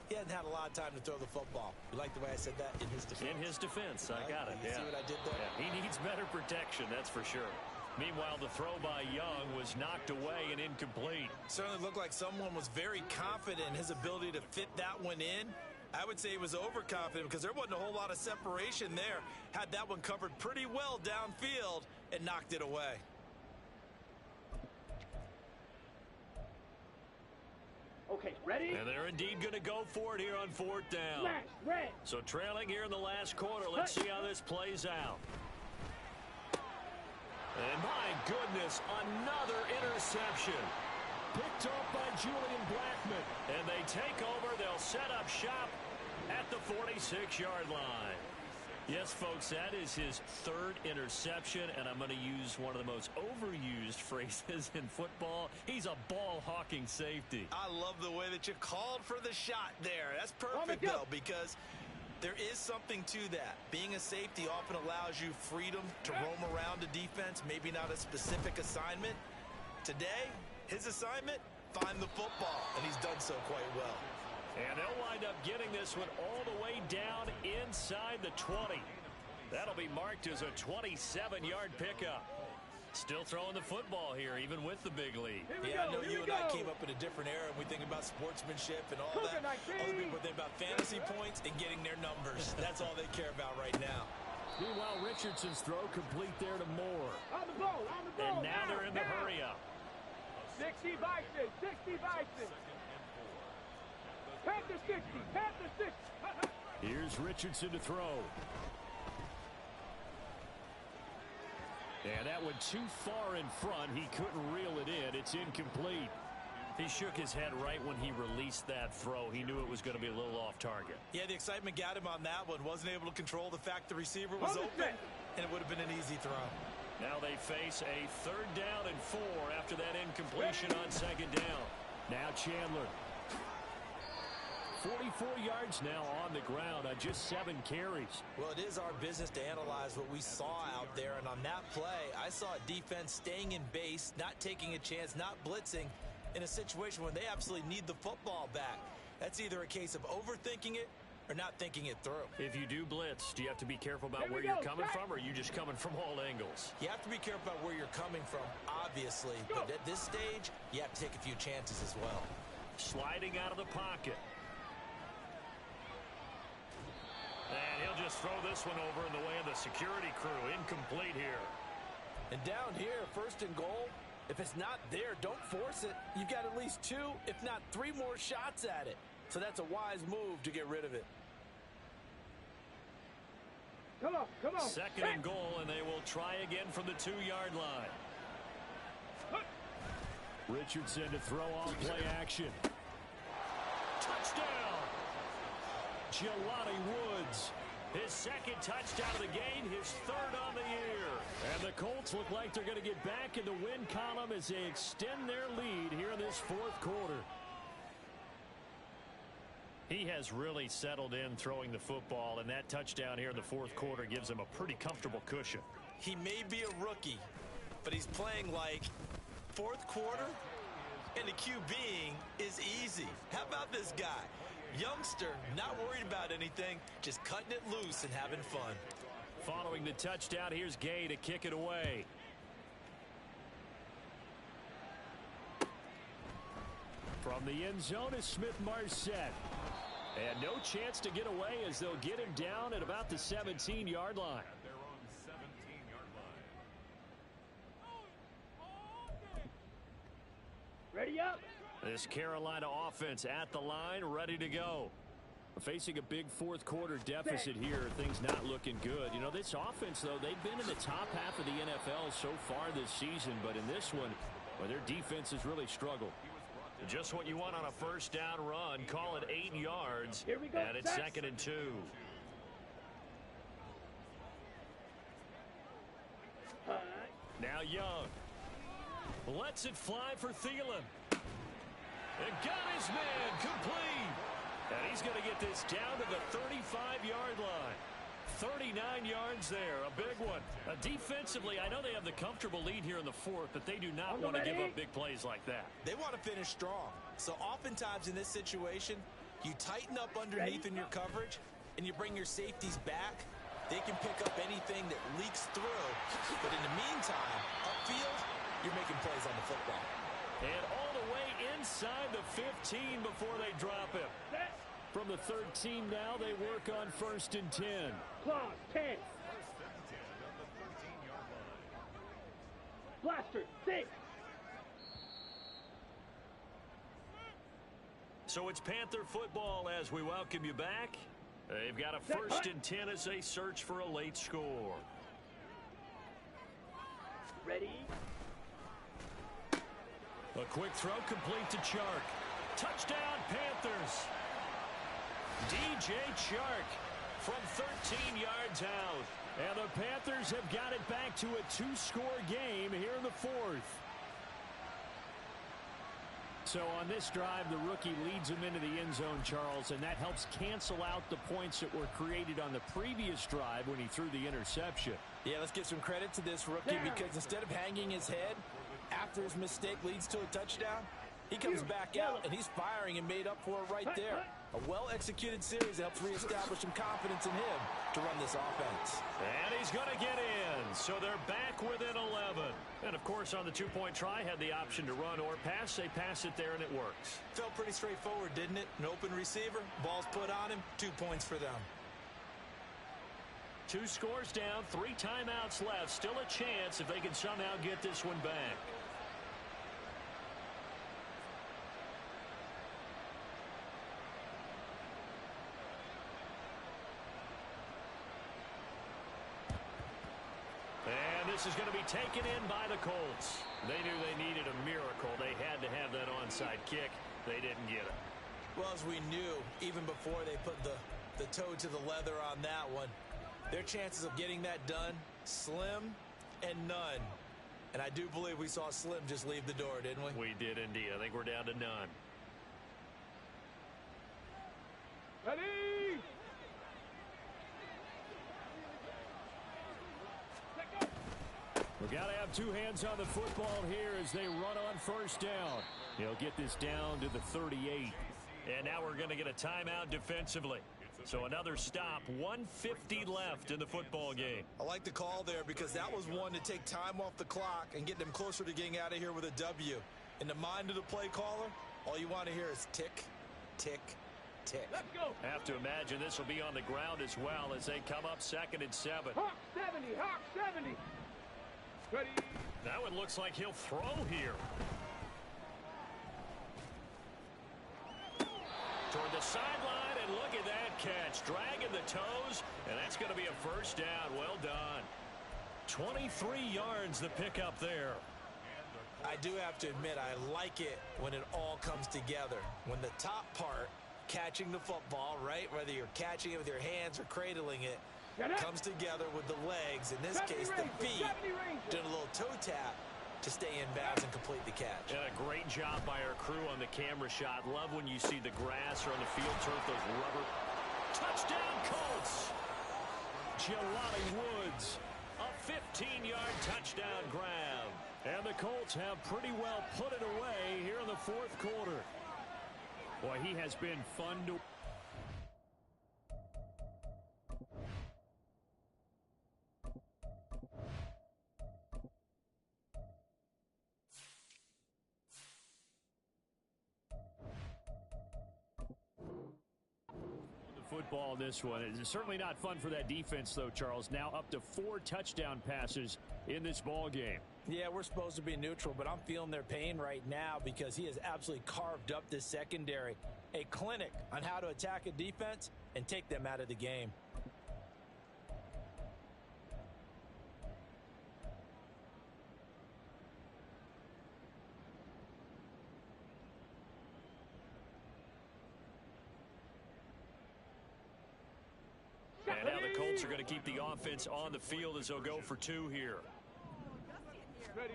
S3: he hasn't had a lot of time to throw the football. You like the way I said that? In his defense.
S1: In his defense. I got it.
S3: You see what I did there?
S1: Yeah, he needs better protection, that's for sure. Meanwhile, the throw by Young was knocked away and incomplete.
S3: Certainly looked like someone was very confident in his ability to fit that one in. I would say he was overconfident because there wasn't a whole lot of separation there. Had that one covered pretty well downfield and knocked it away.
S2: Okay, ready?
S1: And they're indeed going to go for it here on 4th down.
S2: Flash, red.
S1: So trailing here in the last quarter. Let's see how this plays out. And my goodness, another interception. Picked off by Julian Blackmon. And they take over. They'll set up shop at the 46-yard line. Yes, folks, that is his 3rd interception, and I'm going to use one of the most overused phrases in football. He's a ball-hawking safety.
S3: I love the way that you called for the shot there. That's perfect, though, because there is something to that. Being a safety often allows you freedom to roam around a defense, maybe not a specific assignment. Today, his assignment, find the football, and he's done so quite well.
S1: And they'll wind up getting this one all the way down inside the 20. That'll be marked as a 27-yard pickup. Still throwing the football here, even with the big lead.
S3: Yeah, I know you and I came up in a different era, and we think about sportsmanship and all that. Other people think about fantasy points and getting their numbers. That's all they care about right now.
S1: Meanwhile, Richardson's throw complete there to Moore.
S2: On the ball, on the ball.
S1: And now they're in the hurry up.
S2: 60 Bison, 60 Bison. Panther 60, Panther 60.
S1: Here's Richardson to throw. And that went too far in front. He couldn't reel it in. It's incomplete. He shook his head right when he released that throw. He knew it was going to be a little off target.
S3: Yeah, the excitement got him on that one. Wasn't able to control the fact the receiver was open, and it would have been an easy throw.
S1: Now they face a 3rd down and 4 after that incompletion on 2nd down. Now Chandler. 44 yards now on the ground on just 7 carries.
S3: Well, it is our business to analyze what we saw out there, and on that play, I saw a defense staying in base, not taking a chance, not blitzing, in a situation when they absolutely need the football back. That's either a case of overthinking it or not thinking it through.
S1: If you do blitz, do you have to be careful about where you're coming from, or are you just coming from all angles?
S3: You have to be careful about where you're coming from, obviously, but at this stage, you have to take a few chances as well.
S1: Sliding out of the pocket. And he'll just throw this one over in the way of the security crew. Incomplete here.
S3: And down here, 1st and goal, if it's not there, don't force it. You've got at least 2, if not 3 more shots at it. So that's a wise move to get rid of it.
S2: Come on, come on.
S1: 2nd and goal, and they will try again from the 2-yard line. Richardson to throw on play action. Touchdown! Jelani Woods, his 2nd touchdown of the game, his 3rd on the year. And the Colts look like they're going to get back in the win column as they extend their lead here in this 4th quarter. He has really settled in throwing the football, and that touchdown here in the 4th quarter gives him a pretty comfortable cushion.
S3: He may be a rookie, but he's playing like 4th quarter, and the QBing is easy. How about this guy? Youngster, not worried about anything, just cutting it loose and having fun.
S1: Following the touchdown, here's Gay to kick it away. From the end zone is Smith-Marsette. And no chance to get away as they'll get him down at about the 17-yard line.
S2: Ready up.
S1: This Carolina offense at the line, ready to go. Facing a big 4th quarter deficit here, things not looking good. You know, this offense, though, they've been in the top half of the NFL so far this season, but in this one, well, their defense has really struggled. Just what you want on a 1st down run. Call it 8 yards.
S2: Here we go.
S1: And it's 2nd and 2. Now Young. Lets it fly for Thielen. And got his man complete. And he's going to get this down to the 35-yard line. 39 yards there, a big one. Defensively, I know they have the comfortable lead here in the 4th, but they do not want to give up big plays like that.
S3: They want to finish strong. So oftentimes in this situation, you tighten up underneath in your coverage, and you bring your safeties back. They can pick up anything that leaks through. But in the meantime, upfield, you're making plays on the football.
S1: And all the way inside the 15 before they drop him. From the 13 now, they work on 1st and 10.
S2: Claws, 10. Blaster, 6.
S1: So it's Panther football as we welcome you back. They've got a 1st and 10 as they search for a late score.
S2: Ready?
S1: A quick throw complete to Chark. Touchdown, Panthers. DJ Chark from 13 yards out. And the Panthers have got it back to a 2-score game here in the 4th. So on this drive, the rookie leads him into the end zone, Charles, and that helps cancel out the points that were created on the previous drive when he threw the interception.
S3: Yeah, let's give some credit to this rookie because instead of hanging his head after his mistake leads to a touchdown, he comes back out and he's firing and made up for it right there. A well-executed series helps reestablish some confidence in him to run this offense.
S1: And he's going to get in. So they're back within 11. And, of course, on the 2-point try, had the option to run or pass. They pass it there, and it works.
S3: Felt pretty straightforward, didn't it? An open receiver, ball's put on him, 2 points for them.
S1: 2 scores down, 3 timeouts left. Still a chance if they can somehow get this one back. And this is going to be taken in by the Colts. They knew they needed a miracle. They had to have that onside kick. They didn't get it.
S3: Well, as we knew, even before they put the toe to the leather on that one, their chances of getting that done, slim and none. And I do believe we saw Slim just leave the door, didn't we?
S1: We did indeed. I think we're down to none.
S2: Ready?
S1: We've got to have 2 hands on the football here as they run on 1st down. He'll get this down to the 38. And now we're going to get a timeout defensively. So another stop, 1:50 left in the football game.
S3: I like the call there because that was one to take time off the clock and get them closer to getting out of here with a W. In the mind of the play caller, all you want to hear is tick, tick, tick.
S2: Let's go.
S1: Have to imagine this will be on the ground as well as they come up 2nd and 7.
S2: Hawk 70, Hawk 70. Ready?
S1: Now it looks like he'll throw here. Toward the sideline, and look at that catch. Dragging the toes, and that's going to be a 1st down. Well done. 23 yards the pickup there.
S3: I do have to admit, I like it when it all comes together. When the top part, catching the football, right, whether you're catching it with your hands or cradling it, comes together with the legs, in this case the feet, doing a little toe tap to stay in bounds and complete the catch.
S1: And a great job by our crew on the camera shot. Love when you see the grass or on the field turf, those rubber. Touchdown Colts! Jelani Woods, a 15-yard touchdown grab. And the Colts have pretty well put it away here in the 4th quarter. Boy, he has been fun to... football in this one. It's certainly not fun for that defense, though, Charles. Now up to 4 touchdown passes in this ball game.
S3: Yeah, we're supposed to be neutral, but I'm feeling their pain right now because he has absolutely carved up this secondary. A clinic on how to attack a defense and take them out of the game.
S1: And now the Colts are going to keep the offense on the field as they'll go for 2 here.
S2: Ready?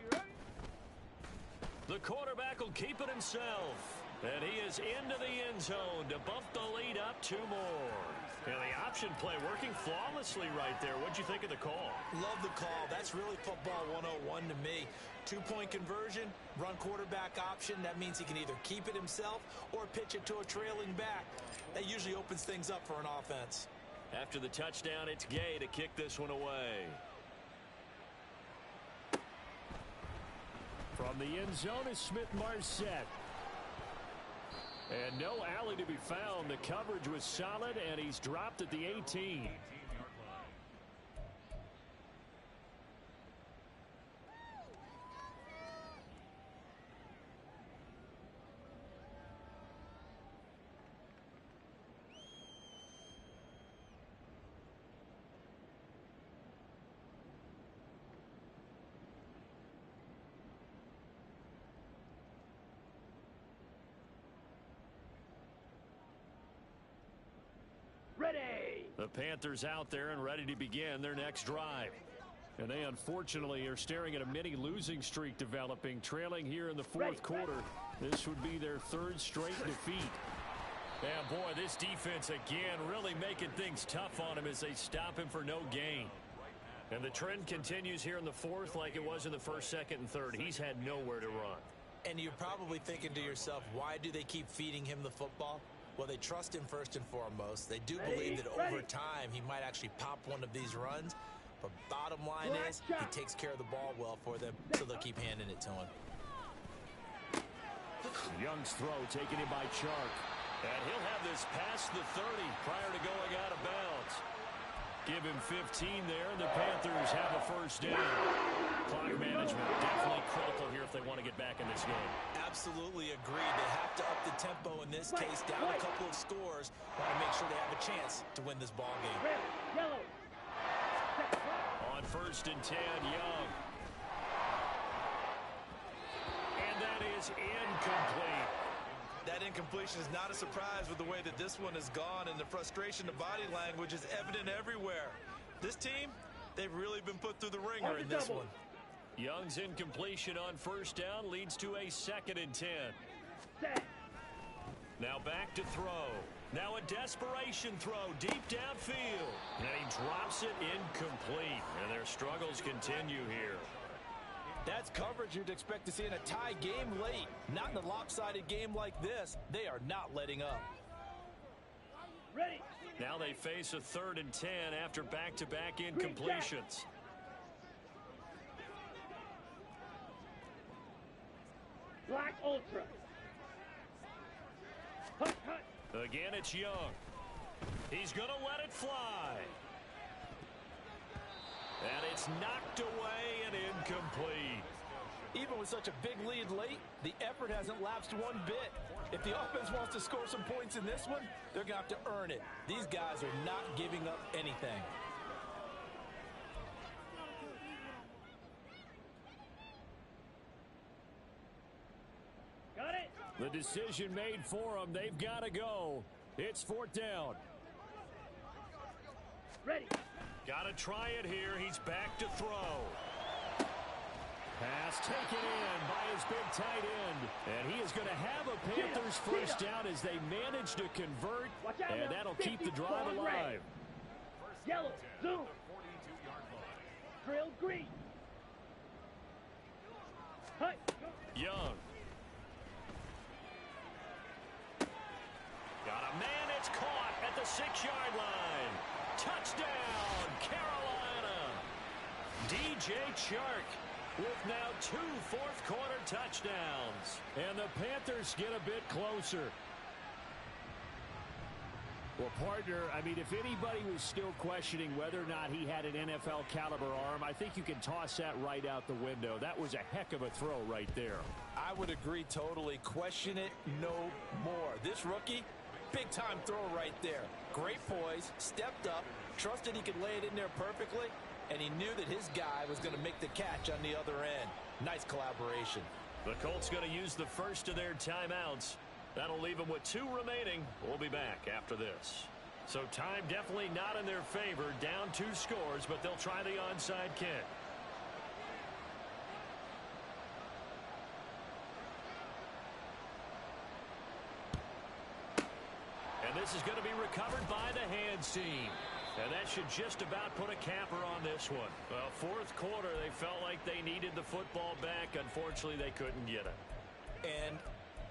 S1: The quarterback will keep it himself. And he is into the end zone to bump the lead up 2 more. And the option play working flawlessly right there. What'd you think of the call?
S3: Love the call. That's really football 101 to me. 2-point conversion, run quarterback option. That means he can either keep it himself or pitch it to a trailing back. That usually opens things up for an offense.
S1: After the touchdown, it's Gay to kick this one away. From the end zone is Smith-Marsette. And no alley to be found. The coverage was solid, and he's dropped at the 18. The Panthers out there and ready to begin their next drive. And they unfortunately are staring at a mini losing streak developing, trailing here in the fourth quarter. This would be their third straight defeat. And boy, this defense again really making things tough on him as they stop him for no gain. And the trend continues here in the fourth like it was in the first, second, and third. He's had nowhere to run.
S3: And you're probably thinking to yourself, why do they keep feeding him the football? Well, they trust him first and foremost. They do believe that over time he might actually pop one of these runs. But bottom line is he takes care of the ball well for them, so they'll keep handing it to him.
S1: Young's throw taken in by Chark. And he'll have this past the 30 prior to going out of bounds. Give him 15 there, and the Panthers have a first down. Clock management definitely critical here if they want to get back in this game.
S3: Absolutely agreed. They have to up the tempo in this case, down a couple of scores. Want to make sure they have a chance to win this ball game.
S2: Yellow.
S1: On first and 10, Young. And that is incomplete.
S3: That incompletion is not a surprise with the way that this one has gone, and the frustration, the body language is evident everywhere. This team, they've really been put through the ringer in this one.
S1: Young's incompletion on first down leads to a second and 10. Now back to throw. Now a desperation throw deep downfield. And he drops it incomplete. And their struggles continue here.
S3: That's coverage you'd expect to see in a tie game late. Not in a lopsided game like this. They are not letting up.
S2: Ready.
S1: Now they face a third and 10 after back-to-back incompletions.
S2: Black Ultra. Hut, hut.
S1: Again, it's Young. He's going to let it fly. And it's knocked away and incomplete.
S3: Even with such a big lead late, the effort hasn't lapsed one bit. If the offense wants to score some points in this one, they're going to have to earn it. These guys are not giving up anything.
S2: Got it.
S1: The decision made for them. They've got to go. It's fourth down.
S2: Ready.
S1: Got to try it here. He's back to throw. Pass taken in by his big tight end. And he is going to have a Panthers first down as they manage to convert. And that'll keep the drive alive.
S2: Yellow. Zoom. Drill green. Hut.
S1: Young. Got a man. It's caught at the 6-yard line. Touchdown, Carolina. DJ Chark with now 2 fourth-quarter touchdowns. And the Panthers get a bit closer. Well, partner, I mean, if anybody was still questioning whether or not he had an NFL-caliber arm, I think you can toss that right out the window. That was a heck of a throw right there.
S3: I would agree totally. Question it no more. This rookie, big-time throw right there. Great poise, stepped up, trusted he could lay it in there perfectly, and he knew that his guy was going to make the catch on the other end. Nice collaboration.
S1: The Colts going to use the first of their timeouts. That'll leave them with 2 remaining. We'll be back after this. So time definitely not in their favor. Down 2 scores, but they'll try the onside kick. And this is going to be recovered by the hands team. And that should just about put a capper on this one. Well, fourth quarter, they felt like they needed the football back. Unfortunately, they couldn't get it.
S3: And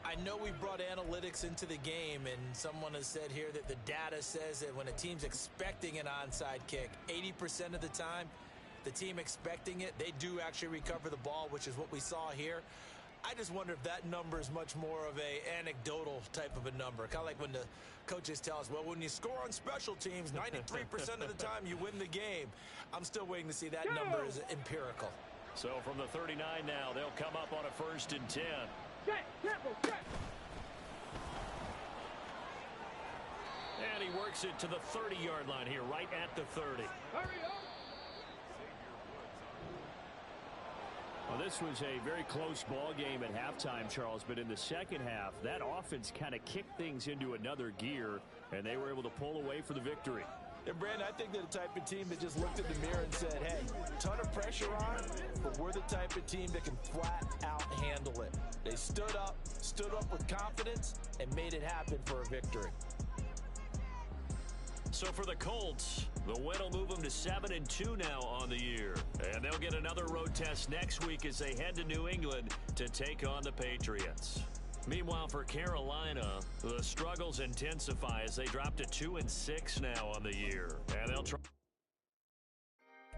S3: I know we brought analytics into the game, and someone has said here that the data says that when a team's expecting an onside kick, 80% of the time, the team expecting it, they do actually recover the ball, which is what we saw here. I just wonder if that number is much more of a anecdotal type of a number. Kind of like when the coaches tell us, well, when you score on special teams, 93% of the time you win the game. I'm still waiting to see that number is empirical.
S1: So from the 39 now, they'll come up on a first and 10. And he works it to the 30-yard line here, right at the 30.
S2: Hurry up.
S1: Well, this was a very close ball game at halftime, Charles, but in the second half, that offense kind of kicked things into another gear, and they were able to pull away for the victory.
S3: And Brandon, I think they're the type of team that just looked in the mirror and said, hey, ton of pressure on, but we're the type of team that can flat out handle it. They stood up with confidence, and made it happen for a victory.
S1: So for the Colts, the win will move them to 7-2 now on the year. And they'll get another road test next week as they head to New England to take on the Patriots. Meanwhile, for Carolina, the struggles intensify as they drop to 2-6 now on the year. And they'll try